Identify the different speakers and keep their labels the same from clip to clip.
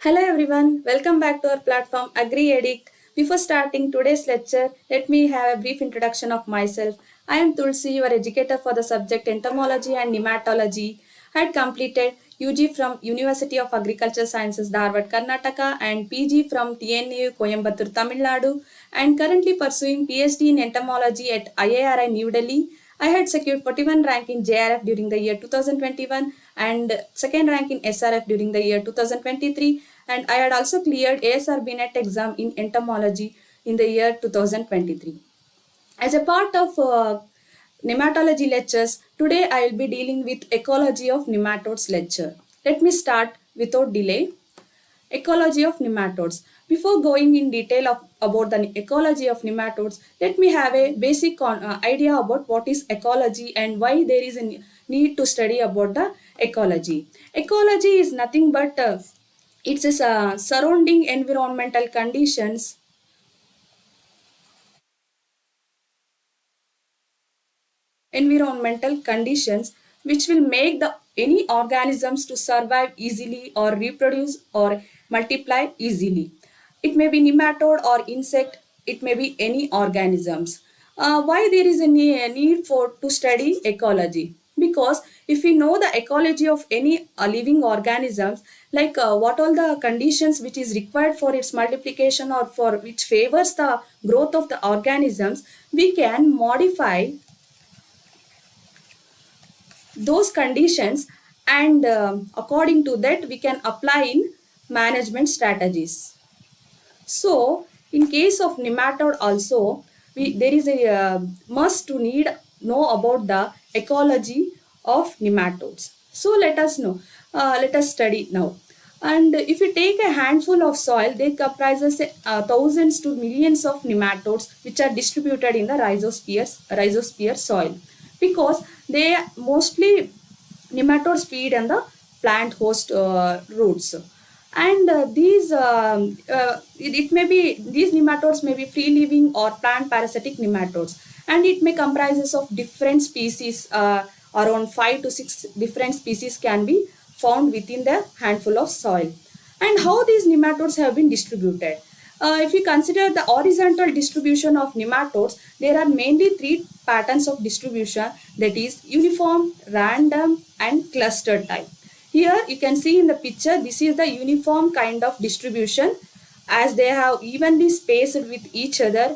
Speaker 1: Hello everyone, welcome back to our platform AgriAddict. Before starting today's lecture, let me have a brief introduction of myself. I am Tulasi, your educator for the subject entomology and nematology. I had completed UG from University of Agricultural Sciences, Dharwad, Karnataka and PG from TNU, Coimbatore, Tamil Nadu and currently pursuing PhD in entomology at IARI, New Delhi. I had secured 41 rank in JRF during the year 2021 and second rank in SRF during the year 2023, and I had also cleared ASR BNet exam in entomology in the year 2023. As a part of nematology lectures, today I will be dealing with ecology of nematodes lecture. Let me start without delay. Ecology of nematodes. Before going in detail about the ecology of nematodes, let me have a basic idea about what is ecology and why there is a need to study about the ecology. Ecology is nothing but it's a surrounding environmental conditions which will make the any organisms to survive easily or reproduce or multiply easily. It may be nematode or insect, it may be any organisms. Why there is a need for to study ecology? Because if we know the ecology of any living organisms, like what all the conditions which is required for its multiplication or for which favors the growth of the organisms, we can modify those conditions, and according to that we can apply in management strategies. So in case of nematode also, there is a must to need know about the ecology of nematodes. So let us study now. And if you take a handful of soil, they comprises thousands to millions of nematodes which are distributed in the rhizosphere soil, because they mostly nematodes feed on the plant host roots, and it may be these nematodes may be free living or plant parasitic nematodes, and it may comprises of different species. Around 5 to 6 different species can be found within the handful of soil. And how these nematodes have been distributed? If you consider the horizontal distribution of nematodes, there are mainly three patterns of distribution, that is uniform, random and clustered type. Here you can see in the picture, this is the uniform kind of distribution, as they have evenly spaced with each other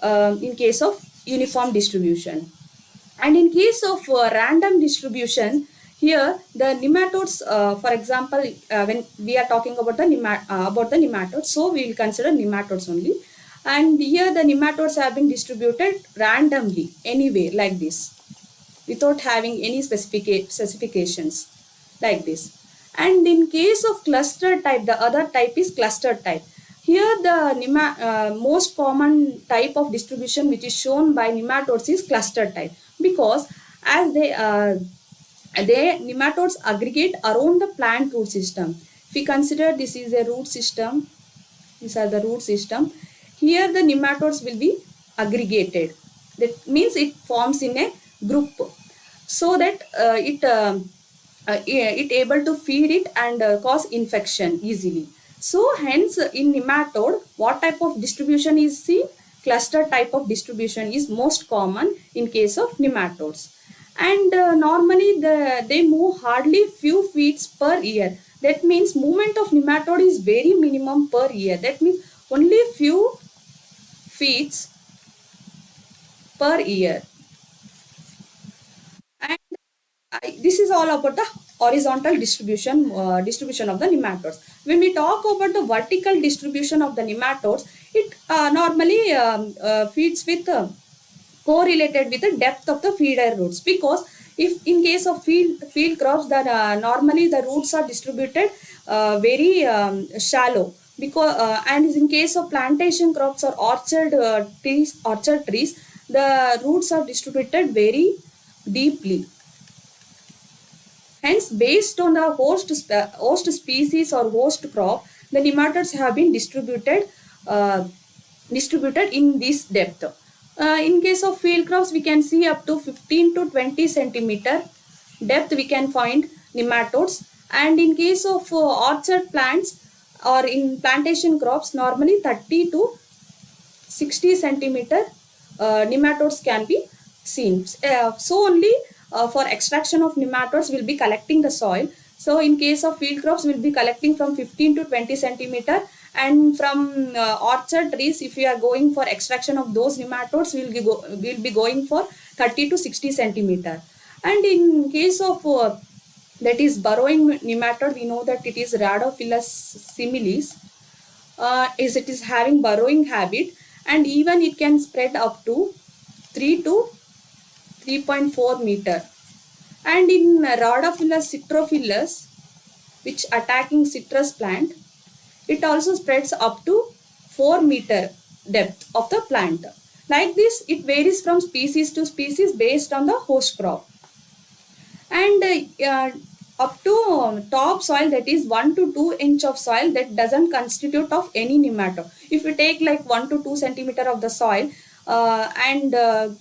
Speaker 1: in case of uniform distribution. And in case of random distribution, here the nematodes, for example, when we are talking about the nematodes, so we will consider nematodes only. And here the nematodes have been distributed randomly, anyway, like this, without having any specifications, like this. And in case of cluster type, the other type is cluster type. Here the most common type of distribution which is shown by nematodes is cluster type, because as they nematodes aggregate around the plant root system. If we consider this is a root system, these are the root system, here the nematodes will be aggregated. That means it forms in a group, so that it able to feed it and cause infection easily. So hence in nematode, what type of distribution is seen? Cluster type of distribution is most common in case of nematodes. And normally they move hardly few feet per year. That means movement of nematode is very minimum per year. That means only few feet per year. And this is all about the horizontal distribution of the nematodes. When we talk about the vertical distribution of the nematodes, it normally feeds with correlated with the depth of the feeder roots, because if in case of field crops, that normally the roots are distributed very shallow, because and in case of plantation crops or orchard trees, the roots are distributed very deeply. Hence, based on the host species or host crop, the nematodes have been distributed in this depth. In case of field crops, we can see up to 15 to 20 centimeter depth we can find nematodes, and in case of orchard plants, or in plantation crops normally 30 to 60 centimeter nematodes can be seen. So only for extraction of nematodes will be collecting the soil. So in case of field crops will be collecting from 15 to 20 centimeter, and from orchard trees if we are going for extraction of those nematodes will be going for 30 to 60 centimeter. And in case of that is burrowing nematode, we know that it is Rhadophilus similis, is it is having burrowing habit, and even it can spread up to 3 to 3.4 meter. And in Rhodophilus citrophilus, which attacking citrus plant, it also spreads up to 4-meter depth of the plant. Like this, it varies from species to species based on the host crop. And up to top soil, that is 1 to 2 inch of soil, that doesn't constitute of any nematode. If you take like 1 to 2 centimeter of the soil and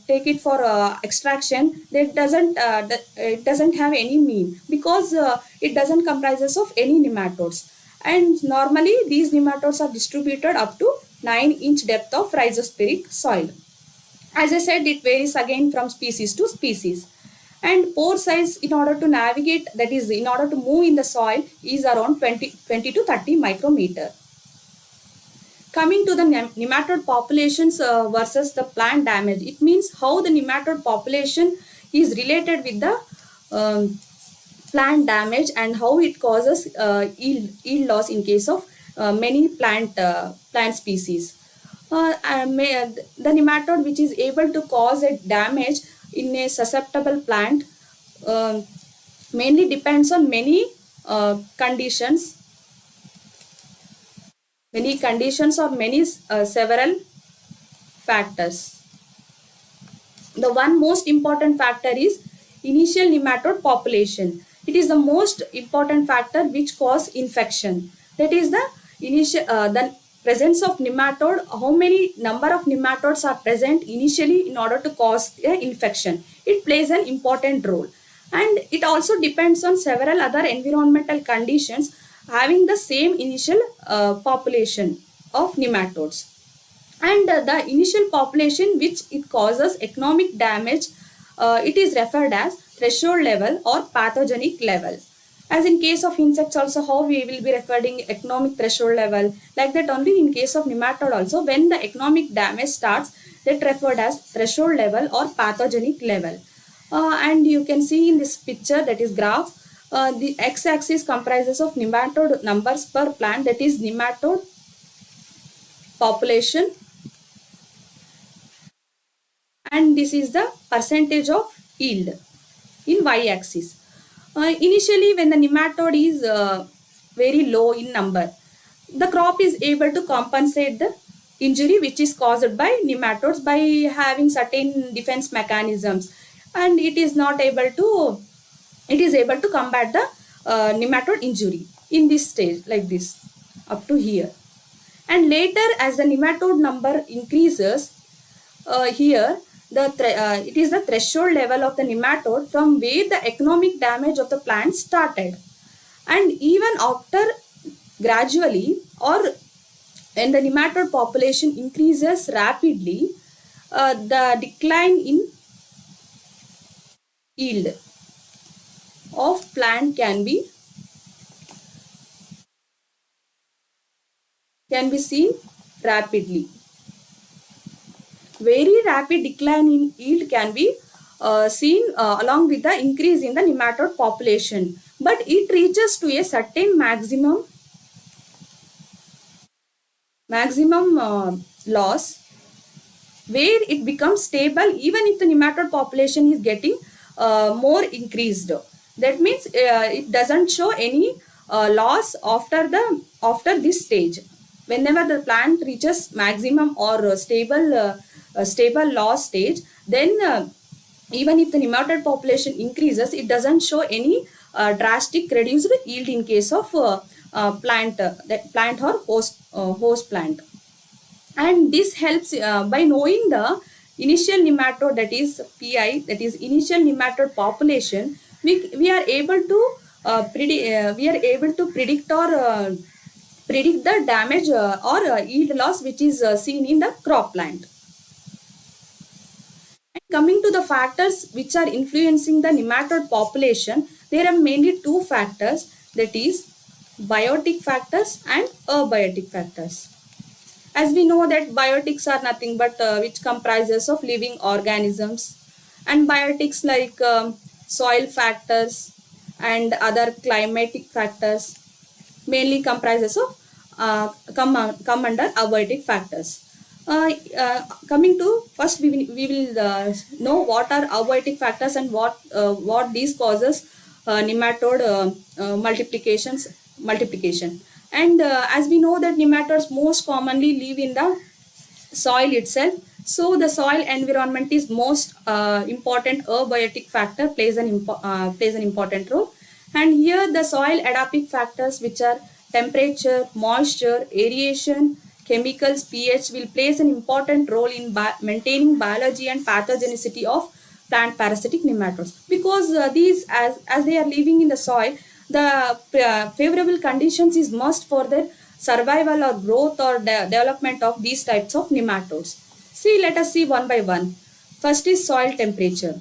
Speaker 1: take it for extraction, that it doesn't have any mean, because it doesn't comprises of any nematodes. And normally these nematodes are distributed up to 9-inch depth of rhizospheric soil. As I said, it varies again from species to species. And pore size in order to navigate, that is in order to move in the soil, is around 20 to 30 micrometer. Coming to the nematode populations versus the plant damage, it means how the nematode population is related with the plant damage and how it causes yield loss in case of many plant species. The nematode which is able to cause a damage in a susceptible plant mainly depends on many conditions or many several factors. The one most important factor is initial nematode population. It is the most important factor which cause infection. That is the initial the presence of nematode, how many number of nematodes are present initially in order to cause infection. It plays an important role. And it also depends on several other environmental conditions having the same initial population of nematodes. And the initial population which it causes economic damage, it is referred as threshold level or pathogenic level. As in case of insects also, how we will be referring economic threshold level, like that only in case of nematode also, when the economic damage starts, that referred as threshold level or pathogenic level. And you can see in this picture, that is graph, the x-axis comprises of nematode numbers per plant, that is nematode population, and this is the percentage of yield in y-axis. Initially, when the nematode is very low in number, the crop is able to compensate the injury which is caused by nematodes by having certain defense mechanisms, and it is able to combat the nematode injury in this stage, like this up to here. And later, as the nematode number increases, here it is the threshold level of the nematode from where the economic damage of the plant started. And even after, gradually, or when the nematode population increases rapidly, the decline in yield of plant can be seen rapidly. Very rapid decline in yield can be seen along with the increase in the nematode population, but it reaches to a certain maximum loss where it becomes stable even if the nematode population is getting more increased. That means it doesn't show any loss after this stage. Whenever the plant reaches maximum or stable loss stage, then even if the nematode population increases, it doesn't show any drastic reduced yield in case of plant or host plant. And this helps by knowing the initial nematode, that is PI, that is initial nematode population, we are able to predict or predict the damage or yield loss which is seen in the crop plant. And coming to the factors which are influencing the nematode population, there are mainly two factors, that is biotic factors and abiotic factors. As we know that biotics are nothing but which comprises of living organisms, and biotics like soil factors and other climatic factors mainly comprises of come under abiotic factors. Coming to first, we will know what are abiotic factors and what these causes nematode multiplication. And as we know that nematodes most commonly live in the soil itself. So the soil environment is most important abiotic factor, plays an important role. And here the soil adaptive factors which are temperature, moisture, aeration, chemicals, pH will plays an important role in maintaining biology and pathogenicity of plant parasitic nematodes, because these as they are living in the soil, the favorable conditions is must for their survival or growth or development of these types of nematodes. See, let us see one by one. First is soil temperature.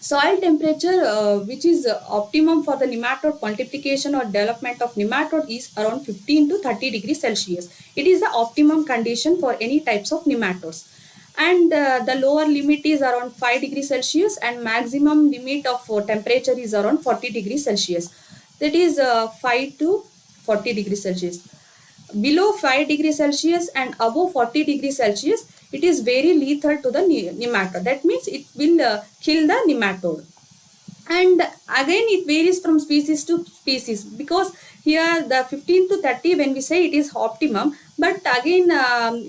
Speaker 1: Soil temperature, which is optimum for the nematode multiplication or development of nematode, is around 15 to 30 degrees Celsius. It is the optimum condition for any types of nematodes. And the lower limit is around 5 degrees Celsius, and maximum limit of temperature is around 40 degrees Celsius. That is 5 to 40 degrees Celsius. Below 5 degrees Celsius and above 40 degrees Celsius, it is very lethal to the nematode. That means it will kill the nematode. And again it varies from species to species, because here the 15 to 30, when we say it is optimum, but again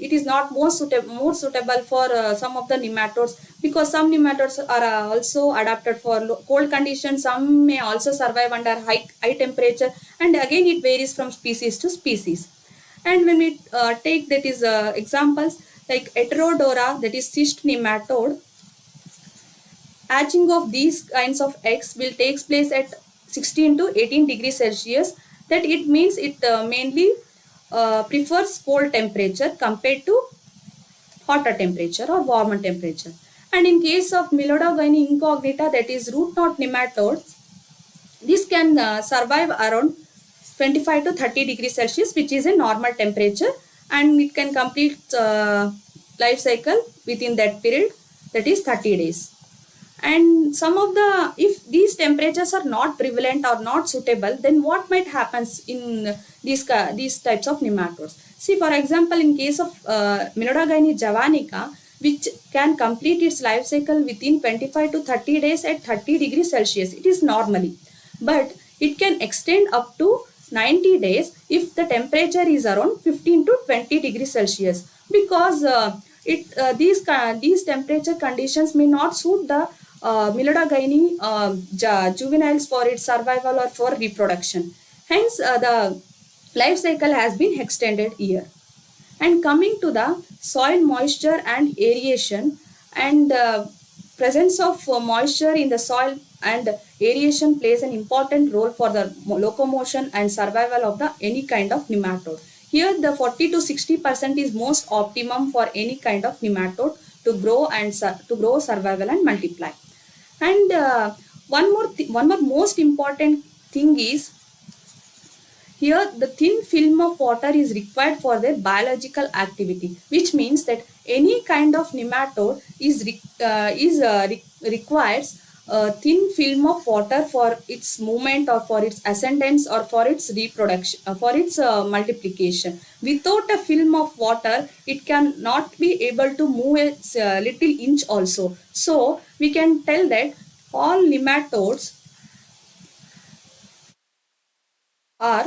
Speaker 1: it is not more suitable for some of the nematodes, because some nematodes are also adapted for cold conditions, some may also survive under high temperature, and again it varies from species to species. And when we take that is examples like Heterodora, that is cyst nematode, hatching of these kinds of eggs will takes place at 16 to 18 degrees Celsius. That it means it mainly prefers cold temperature compared to hotter temperature or warmer temperature. And in case of Melodogyne incognita, that is root knot nematode, this can survive around 25 to 30 degrees Celsius, which is a normal temperature, and it can complete life cycle within that period, that is 30 days. And some of the, if these temperatures are not prevalent or not suitable, then what might happen in these types of nematodes? See, for example, in case of Melodogyne javanica, which can complete its life cycle within 25 to 30 days at 30 degrees Celsius, it is normally, but it can extend up to 90 days if the temperature is around 15 to 20 degrees Celsius, because these temperature conditions may not suit the Melodogyne juveniles for its survival or for reproduction. Hence, the life cycle has been extended here. And coming to the soil moisture and aeration, and presence of moisture in the soil and aeration plays an important role for the locomotion and survival of the any kind of nematode. Here the 40 to 60% is most optimum for any kind of nematode to grow and survival and multiply. And one more most important thing is, here the thin film of water is required for their biological activity, which means that any kind of nematode requires a thin film of water for its movement or for its ascendance or for its reproduction, for its multiplication. Without a film of water, it can not be able to move a little inch also. So we can tell that all nematodes are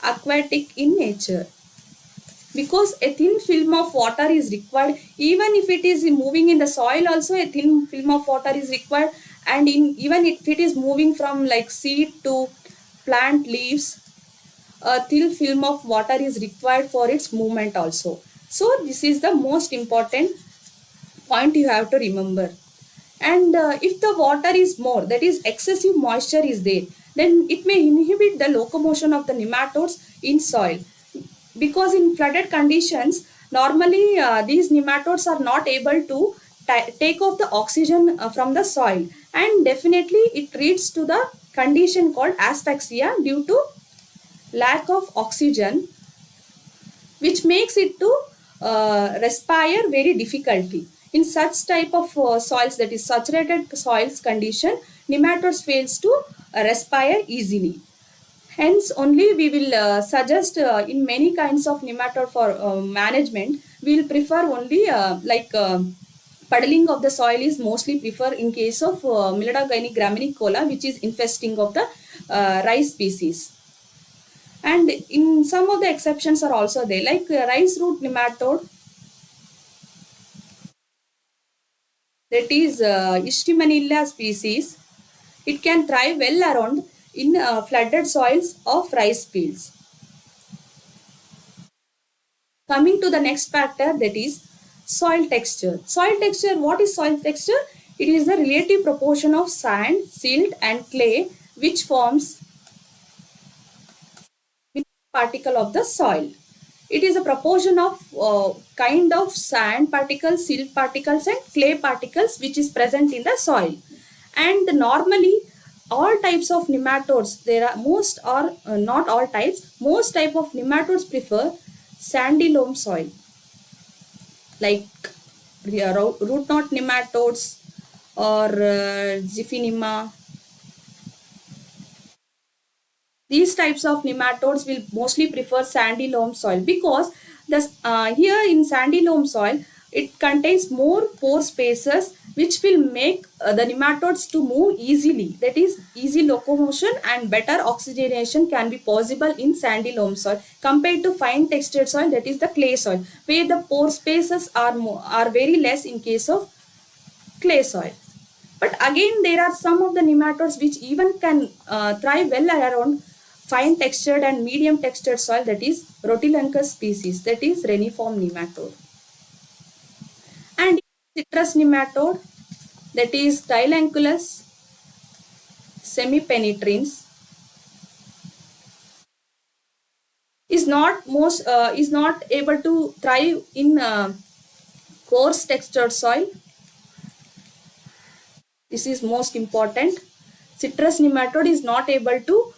Speaker 1: aquatic in nature, because a thin film of water is required. Even if it is moving in the soil also, a thin film of water is required, and even if it is moving from like seed to plant leaves, a thin film of water is required for its movement also. So this is the most important point you have to remember. And if the water is more, that is excessive moisture is there, then it may inhibit the locomotion of the nematodes in soil, because in flooded conditions normally these nematodes are not able to take off the oxygen from the soil, and definitely it leads to the condition called asphyxia due to lack of oxygen, which makes it to respire very difficultly. In such type of soils, that is saturated soils condition, nematodes fails to respire easily. Hence, only we will suggest in many kinds of nematode for management, we will prefer only puddling of the soil is mostly preferred in case of Milidogynea graminicola, which is infesting of the rice species. And in some of the exceptions are also there, like rice root nematode, that is Ishtimanilla species. It can thrive well around in flooded soils of rice fields. Coming to the next factor, that is soil texture. Soil texture, what is soil texture? It is the relative proportion of sand, silt and clay which forms particle of the soil. It is a proportion of kind of sand particles, silt particles and clay particles which is present in the soil. And normally all types of nematodes, there are most or not all types, most type of nematodes prefer sandy loam soil, like root knot nematodes or Ziphinema. These types of nematodes will mostly prefer sandy loam soil, because here in sandy loam soil it contains more pore spaces which will make the nematodes to move easily. That is, easy locomotion and better oxygenation can be possible in sandy loam soil compared to fine textured soil, that is the clay soil, where the pore spaces are very less in case of clay soil. But again, there are some of the nematodes which even can thrive well around fine textured and medium textured soil, that is Rhotilancus species, that is reniform nematode. And citrus nematode, that is Dilanculus semipenetrans, is not able to thrive in coarse textured soil. This is most important. Citrus nematode is not able to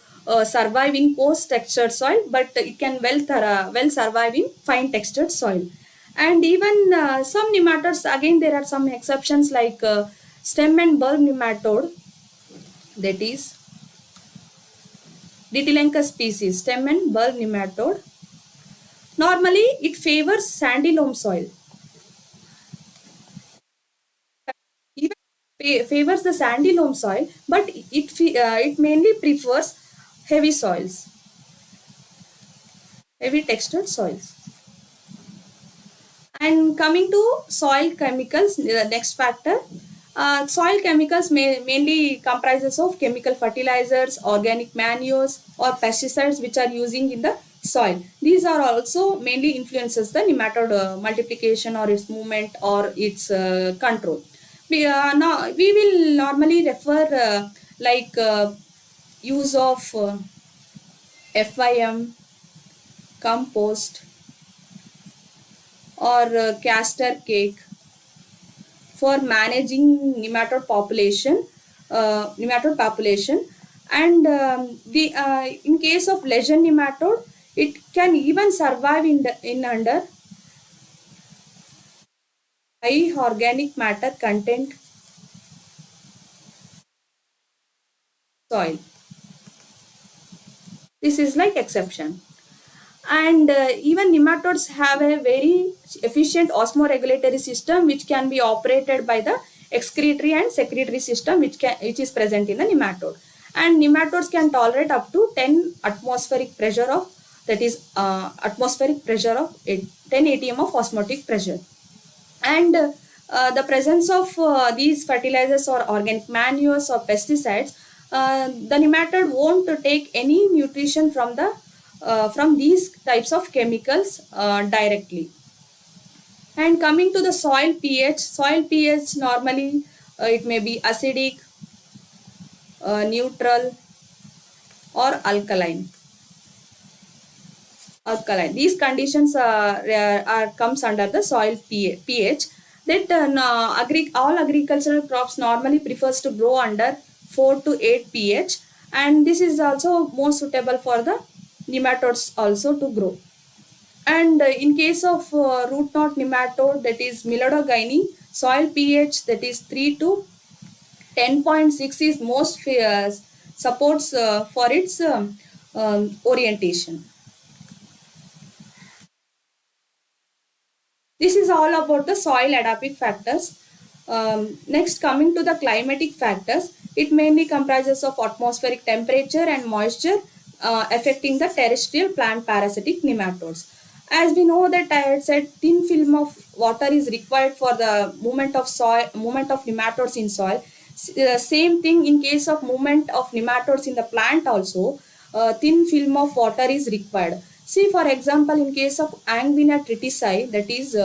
Speaker 1: survive in coarse textured soil, but it can well survive in fine textured soil. And even some nematodes, again there are some exceptions, like stem and bulb nematode, that is Ditilancus species, stem and bulb nematode. Normally it favors sandy loam soil. Even favors the sandy loam soil, but it mainly prefers heavy soils, heavy textured soils. And coming to soil chemicals, the next factor, soil chemicals mainly comprises of chemical fertilizers, organic manures or pesticides which are using in the soil. These are also mainly influences the nematode multiplication or its movement or its control. Now we will normally refer use of FIM, compost or castor cake for managing nematode population. And the in case of lesion nematode, it can even survive in under high organic matter content soil. This is like exception. And even nematodes have a very efficient osmoregulatory system which can be operated by the excretory and secretory system which is present in the nematode. And nematodes can tolerate up to 10 atmospheric pressure of, that is atmospheric pressure of 10 atm of osmotic pressure. And the presence of these fertilizers or organic manures or pesticides, the nematode won't take any nutrition from these types of chemicals directly. And coming to the soil pH normally it may be acidic, neutral or alkaline. These conditions comes under the soil pH. That all agricultural crops normally prefers to grow under 4 to 8 pH, and this is also more suitable for the nematodes also to grow. And in case of root knot nematode, that is Milodogyne, soil pH that is 3 to 10.6 is most supports for its orientation. This is all about the soil adaptive factors. Next, coming to the climatic factors, it mainly comprises of atmospheric temperature and moisture affecting the terrestrial plant parasitic nematodes. As we know that I had said, thin film of water is required for the movement of nematodes in soil. Same thing in case of movement of nematodes in the plant also, thin film of water is required. See, for example, in case of Angwina tritici, that is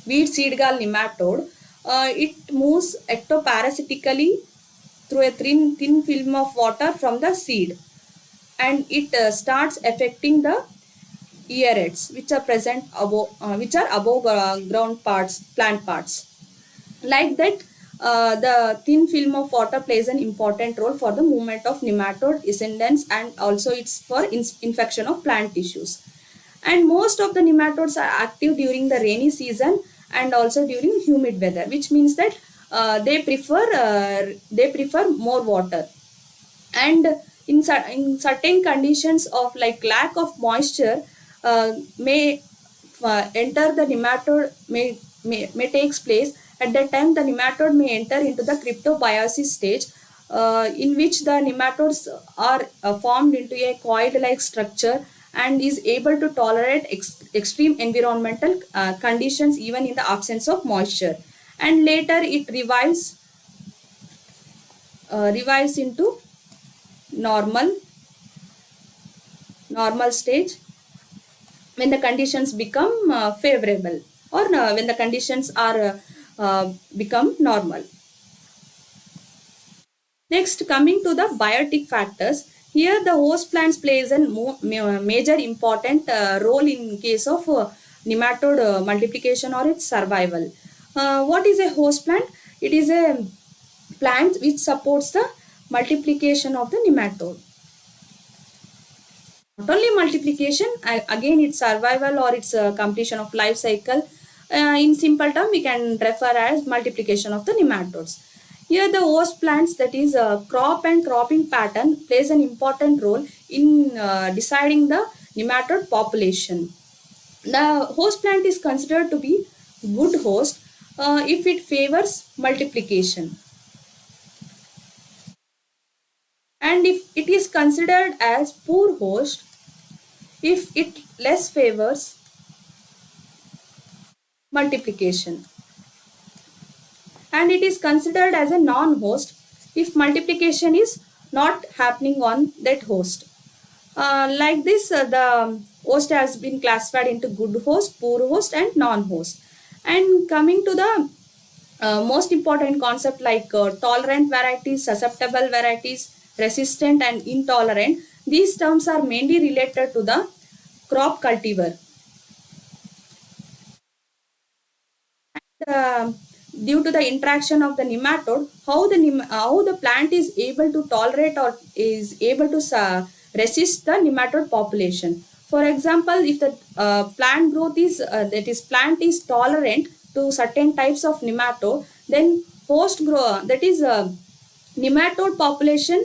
Speaker 1: weed seed gall nematode, it moves ectoparasitically through a thin film of water from the seed, and it starts affecting the earheads which are present above, ground parts, plant parts. Like that, the thin film of water plays an important role for the movement of nematode ascendants, and also it's for infection of plant tissues. And most of the nematodes are active during the rainy season and also during humid weather, which means that they prefer more water. And in certain conditions of like lack of moisture, may enter the nematode may takes place. At that time, the nematode may enter into the cryptobiosis stage, in which the nematodes are formed into a coil-like structure and is able to tolerate extreme environmental conditions even in the absence of moisture. And later it revives into normal stage when the conditions become favorable, or when the conditions are become normal. Next, coming to the biotic factors, here the host plants plays a major important role in case of nematode multiplication or its survival. What is a host plant? It is a plant which supports the multiplication of the nematode. Not only multiplication, again its survival or its completion of life cycle. In simple term, we can refer as multiplication of the nematodes. Here the host plants, that is crop and cropping pattern, plays an important role in deciding the nematode population. The host plant is considered to be good host if it favors multiplication, and if it is considered as poor host if it less favors multiplication, and it is considered as a non-host if multiplication is not happening on that host. Like this, the host has been classified into good host, poor host, and non-host. And coming to the most important concept like tolerant varieties, susceptible varieties, resistant and intolerant, these terms are mainly related to the crop cultivar. uh, Due to the interaction of the nematode, how the plant is able to tolerate or is able to resist the nematode population. For example, if the plant growth is plant is tolerant to certain types of nematode, then host grow that is nematode population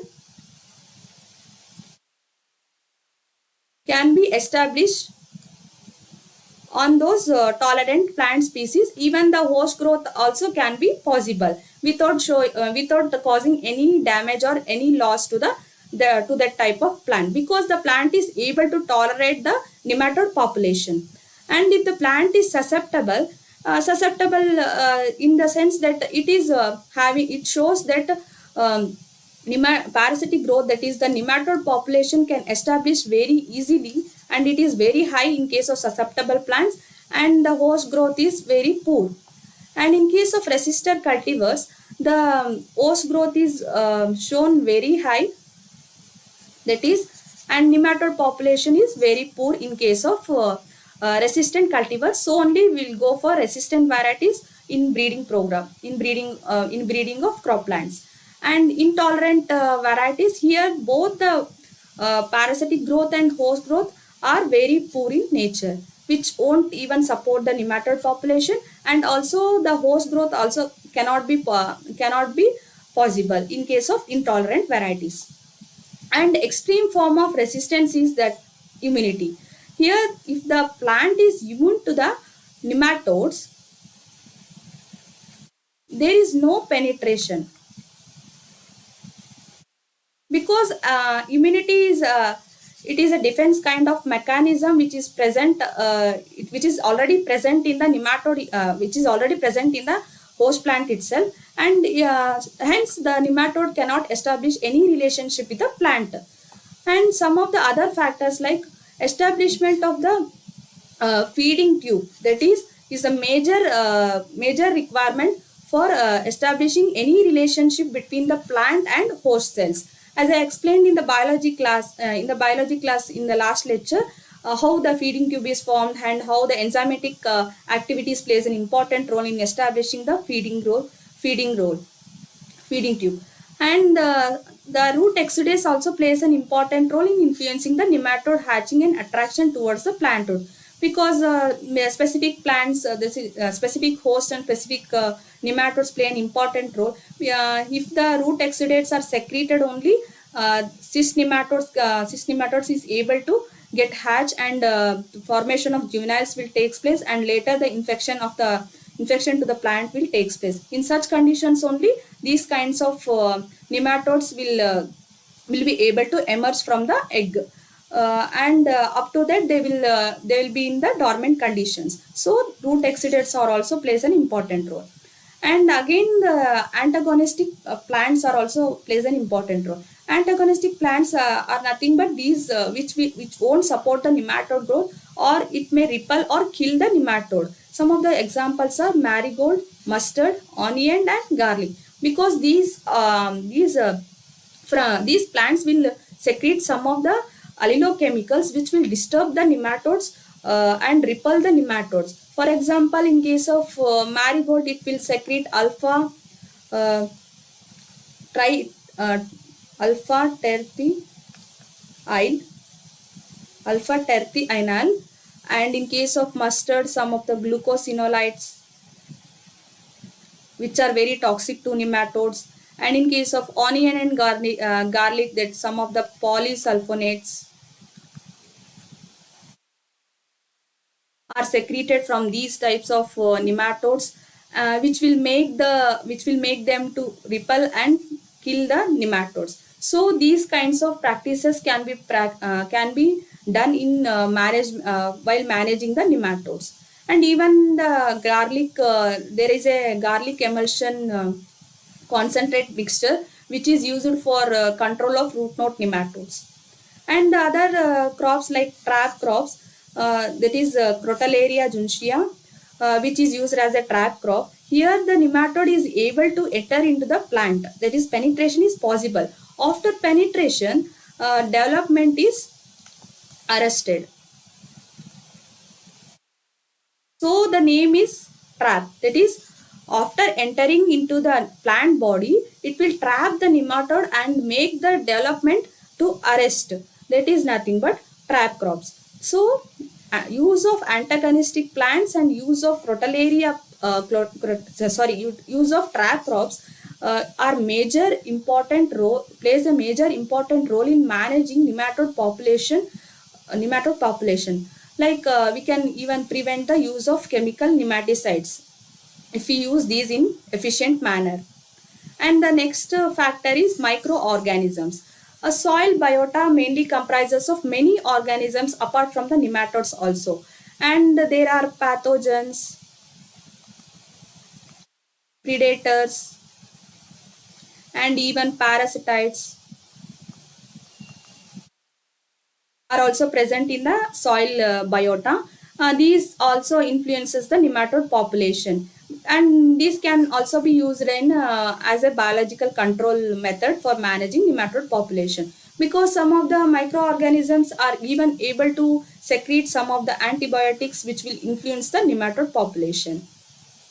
Speaker 1: can be established on those tolerant plant species. Even the host growth also can be possible without causing any damage or any loss to to that type of plant, because the plant is able to tolerate the nematode population. And if the plant is susceptible in the sense that it is it shows that um, parasitic growth, that is the nematode population can establish very easily, and it is very high in case of susceptible plants, and the host growth is very poor. And in case of resistor cultivars, the host growth is shown very high, that is, and nematode population is very poor in case of resistant cultivars. So only we will go for resistant varieties in breeding program, in breeding of croplands. And intolerant varieties, here both the parasitic growth and host growth are very poor in nature, which won't even support the nematode population, and also the host growth also cannot be possible in case of intolerant varieties. And extreme form of resistance is that immunity. Here, if the plant is immune to the nematodes, there is no penetration, because immunity is it is a defense kind of mechanism which is present, which is already present in the nematode, which is already present in the host plant itself, and hence the nematode cannot establish any relationship with the plant. And some of the other factors, like establishment of the feeding tube, that is a major requirement for establishing any relationship between the plant and host cells. As I explained in the biology class, in the last lecture, how the feeding tube is formed and how the enzymatic activities plays an important role in establishing the feeding tube. And the root exudate also plays an important role in influencing the nematode hatching and attraction towards the plant root, because specific plants, specific host and specific nematodes play an important role. If the root exudates are secreted only, cis nematodes is able to get hatch, and formation of juveniles will take place, and later the infection to the plant will take place. In such conditions only, these kinds of nematodes will be able to emerge from the egg, and up to that they will be in the dormant conditions. So root exudates are also plays an important role. And again, the antagonistic plants are also plays an important role. Antagonistic plants are nothing but these which won't support the nematode growth, or it may repel or kill the nematode. Some of the examples are marigold, mustard, onion, and garlic, because these plants will secrete some of the allelochemicals which will disturb the nematodes and repel the nematodes. For example, in case of marigold, it will secrete uh, tri uh, alpha terpyl alpha terpyl, and in case of mustard, some of the glucosinolates which are very toxic to nematodes. And in case of onion and garlic, that some of the polysulfonates are secreted from these types of nematodes, which will make them to repel and kill the nematodes. So these kinds of practices can be done in while managing the nematodes. And even the garlic, there is a garlic emulsion concentrate mixture which is used for control of root knot nematodes. And the other crops, like trap crops, that is Crotalaria juncea, which is used as a trap crop. Here the nematode is able to enter into the plant, that is penetration is possible. After penetration, development is arrested. So the name is trap. That is, after entering into the plant body, it will trap the nematode and make the development to arrest. That is nothing but trap crops. So use of antagonistic plants and use of use of trap crops are major important role plays a major important role in managing nematode population. Like we can even prevent the use of chemical nematicides if we use these in efficient manner. And the next factor is microorganisms. A soil biota mainly comprises of many organisms apart from the nematodes also. And there are pathogens, predators, and even parasitites are also present in the soil biota. These also influences the nematode population, and these can also be used in as a biological control method for managing nematode population. because some of the microorganisms are even able to secrete some of the antibiotics which will influence the nematode population.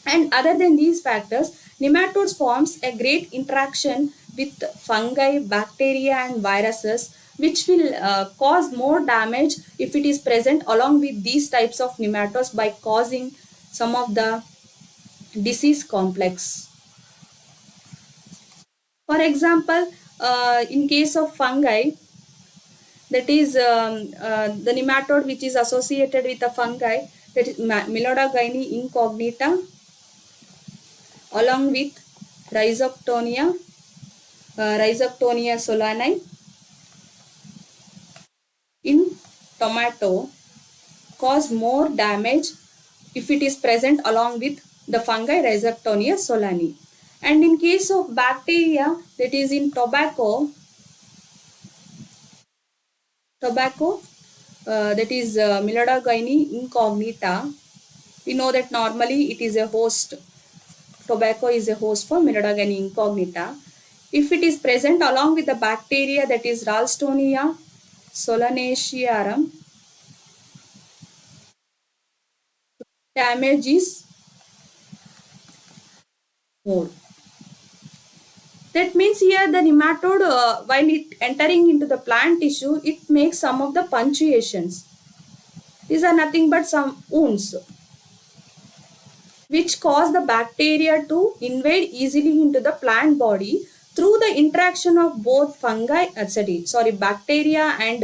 Speaker 1: And other than these factors, nematodes forms a great interaction with fungi, bacteria and viruses which will cause more damage if it is present along with these types of nematodes by causing some of the disease complex. For example, in case of fungi, that is the nematode which is associated with the fungi, that is Melodogyne incognita, along with Rhizoctonia, Rhizoctonia solani in tomato, cause more damage if it is present along with the fungi Rhizoctonia solani. And in case of bacteria, that is in tobacco, that is Melodogyne incognita. We know that normally it is a host. Tobacco is a host for Melodogyne incognita. If it is present along with the bacteria, that is Ralstonia solanacearum, damage is more. That means here the nematode, while it entering into the plant tissue, it makes some of the punctuations. These are nothing but some wounds which cause the bacteria to invade easily into the plant body through the interaction of both fungi, bacteria and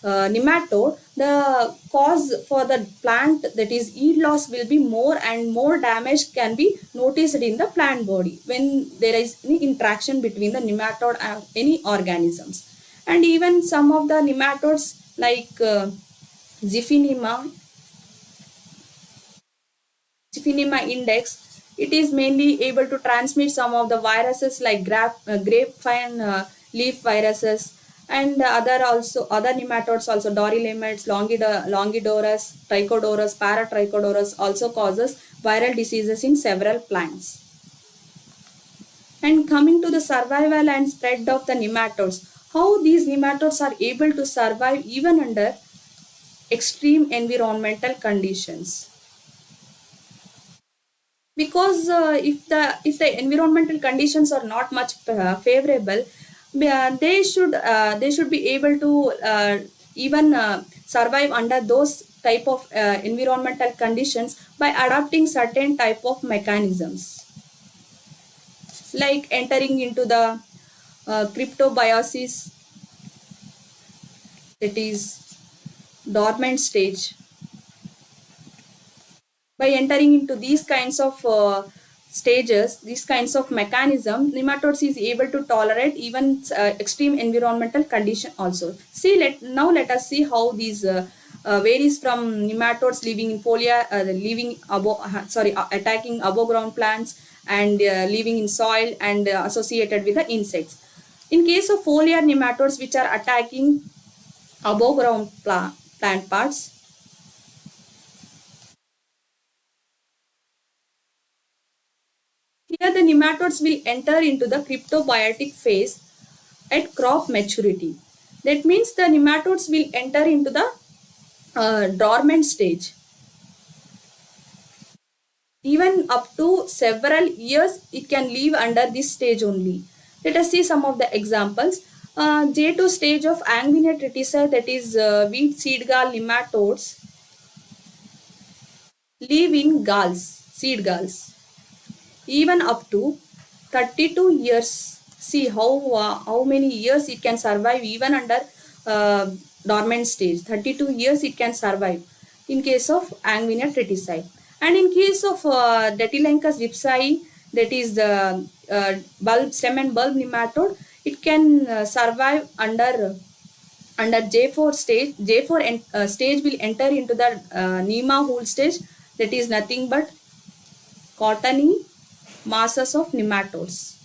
Speaker 1: nematode. The cause for the plant, that is yield loss, will be more and more damage can be noticed in the plant body when there is any interaction between the nematode and any organisms. And even some of the nematodes like Ziphinema Spinema index, it is mainly able to transmit some of the viruses like grapevine leaf viruses, and other nematodes also Dorylemets, Longidorus, Trichodorus, Paratrichodorus also causes viral diseases in several plants. And coming to the survival and spread of the nematodes, how these nematodes are able to survive even under extreme environmental conditions. Because if the environmental conditions are not much favorable, they should be able to even survive under those type of environmental conditions by adopting certain type of mechanisms, like entering into the cryptobiosis, that is dormant stage. By entering into these kinds of stages, these kinds of mechanism, nematodes is able to tolerate even extreme environmental condition also. Now let us see how these varies from nematodes living in folia, attacking above ground plants, and living in soil and associated with the insects. In case of foliar nematodes which are attacking above ground plant parts, here the nematodes will enter into the cryptobiotic phase at crop maturity. That means the nematodes will enter into the dormant stage. Even up to several years, it can live under this stage only. Let us see some of the examples. J2 stage of Angwina triticea, that is wheat seed gall nematodes, live in seed galls, even up to 32 years. See how many years it can survive even under uh, dormant stage. 32 years it can survive in case of Angwina triticide. And in case of Datilanchus gypsai, that is the stem and bulb nematode, it can survive under J4 stage. Stage will enter into the Nema whole stage, that is nothing but cottony masses of nematodes.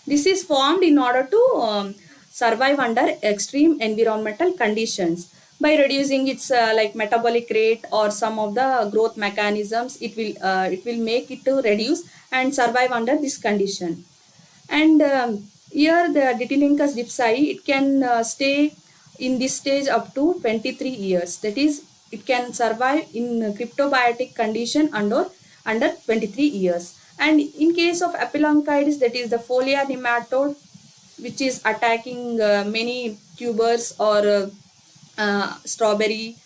Speaker 1: This is formed in order to survive under extreme environmental conditions. By reducing its like metabolic rate or some of the growth mechanisms, it will make it to reduce and survive under this condition. And here the Ditilicus dipsai, it can stay in this stage up to 23 years. That is, it can survive in cryptobiotic condition under 23 years. And in case of Apelonchides, that is the foliar nematode, which is attacking many tubers or strawberry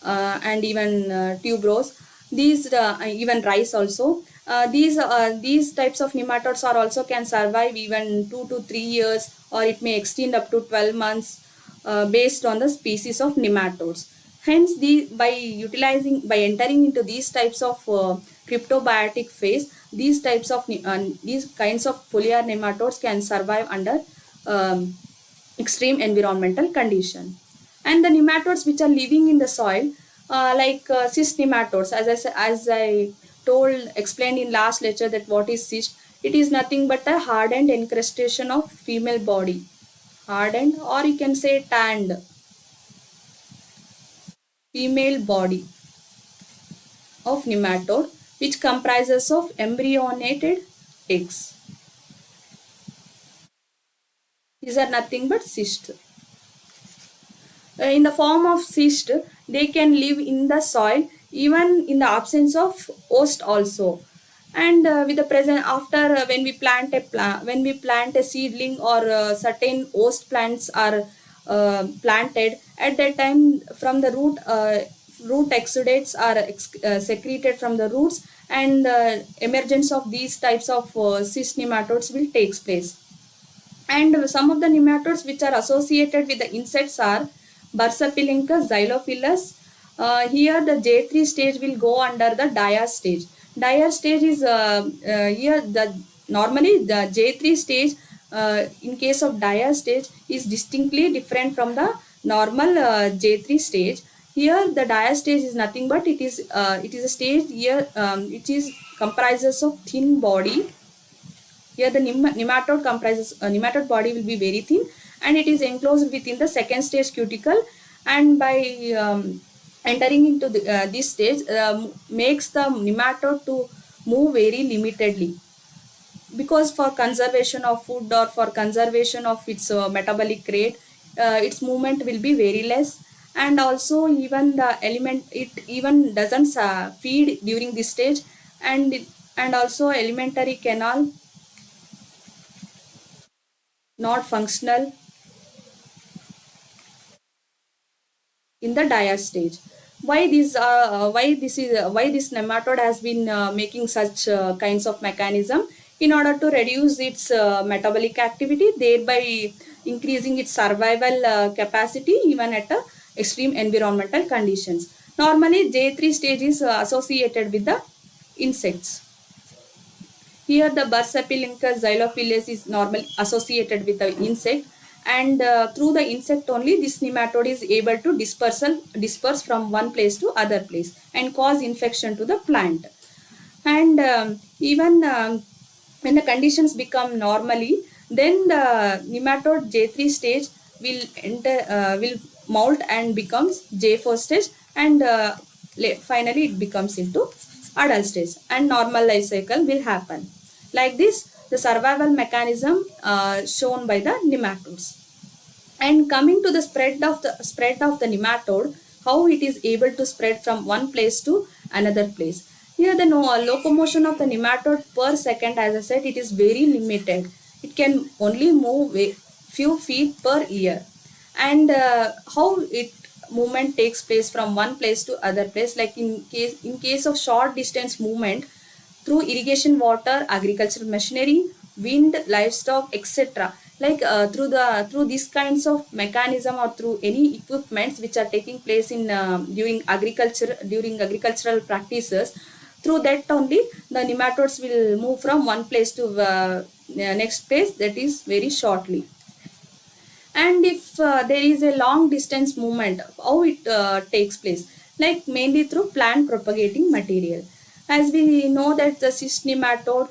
Speaker 1: and even tuberose. These even rice also. These types of nematodes are also can survive even 2 to 3 years, or it may extend up to 12 months based on the species of nematodes. Hence, by entering into these types of cryptobiotic phase, these kinds of foliar nematodes can survive under um, extreme environmental condition. And the nematodes which are living in the soil, like cyst nematodes, as I told explained in last lecture, that what is cyst. It is nothing but a hardened encrustation of female body, hardened, or you can say tanned female body of nematode, which comprises of embryonated eggs. These are nothing but cyst. In the form of cyst, they can live in the soil even in the absence of host also. And with the present, after when we plant a seedling, or certain host plants are planted, at that time from the root exudates are secreted from the roots, and emergence of these types of cyst nematodes will takes place. And some of the nematodes which are associated with the insects are Bursapilincus, Xylophilus. Here the J3 stage will go under the dia stage. Dia stage is here the normally the J3 stage, in case of dia stage, is distinctly different from the normal J3 stage. Here the dia stage is nothing but it is a stage here, it is comprises of thin body. Here the nematode body will be very thin, and it is enclosed within the second stage cuticle. And by entering into this stage, makes the nematode to move very limitedly, because for conservation of food or for conservation of its metabolic rate, its movement will be very less. And also even the element, it even doesn't feed during this stage. And also alimentary canal not functional in the dia stage. Why this nematode has been making such kinds of mechanism in order to reduce its metabolic activity, thereby increasing its survival capacity even at extreme environmental conditions. Normally, J3 stage is associated with the insects. Here the Bursapilincus xylophilus is normally associated with the insect, and through the insect only this nematode is able to disperse from one place to other place and cause infection to the plant. And even when the conditions become normally, then the nematode J3 stage will molt and becomes J4 stage, and finally it becomes into adult stage, and normal life cycle will happen. Like this, the survival mechanism shown by the nematodes. And coming to the spread of the nematode, how it is able to spread from one place to another place. Here the locomotion of the nematode per second, as I said, it is very limited. It can only move a few feet per year. And how it movement takes place from one place to other place, like in case of short distance movement through irrigation water, agricultural machinery, wind, livestock, etc. Like through these kinds of mechanism, or through any equipments which are taking place in during agricultural practices, through that only the nematodes will move from one place to next place, that is very shortly. And if there is a long distance movement, how it takes place, like mainly through plant propagating material. As we know that the cyst nematode,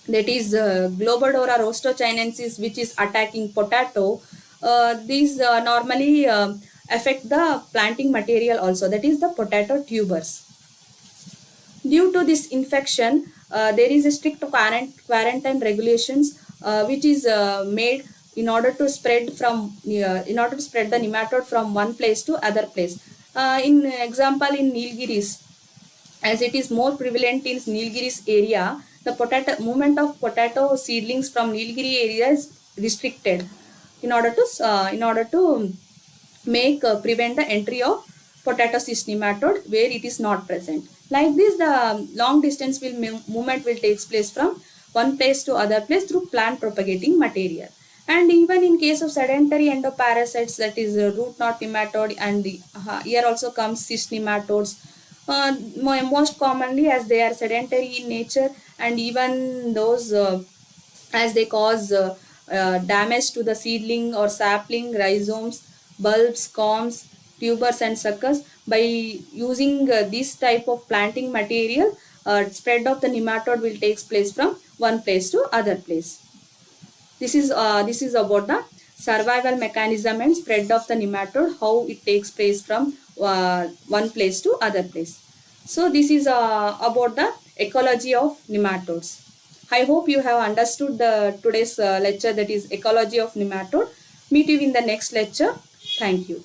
Speaker 1: that is Globodora rostochinensis, which is attacking potato, these normally affect the planting material also, that is the potato tubers. Due to this infection, there is a strict quarantine regulations which is made in order to spread the nematode from one place to other place. In example, in Nilgiris, as it is more prevalent in Nilgiris area, the potato movement of potato seedlings from Nilgiri area is restricted in order to make prevent the entry of potato cyst nematode where it is not present. Like this, the long distance movement will takes place from one place to other place through plant propagating material. And even in case of sedentary endoparasites, that is root knot nematode, and here also comes cyst nematodes. Most commonly, as they are sedentary in nature, and even those as they cause damage to the seedling or sapling, rhizomes, bulbs, corms, tubers and suckers. By using this type of planting material, spread of the nematode will takes place from one place to other place. This is about the survival mechanism and spread of the nematode, how it takes place from one place to other place. So this is about the ecology of nematodes. I hope you have understood the today's lecture, that is ecology of nematode. Meet you in the next lecture. Thank you.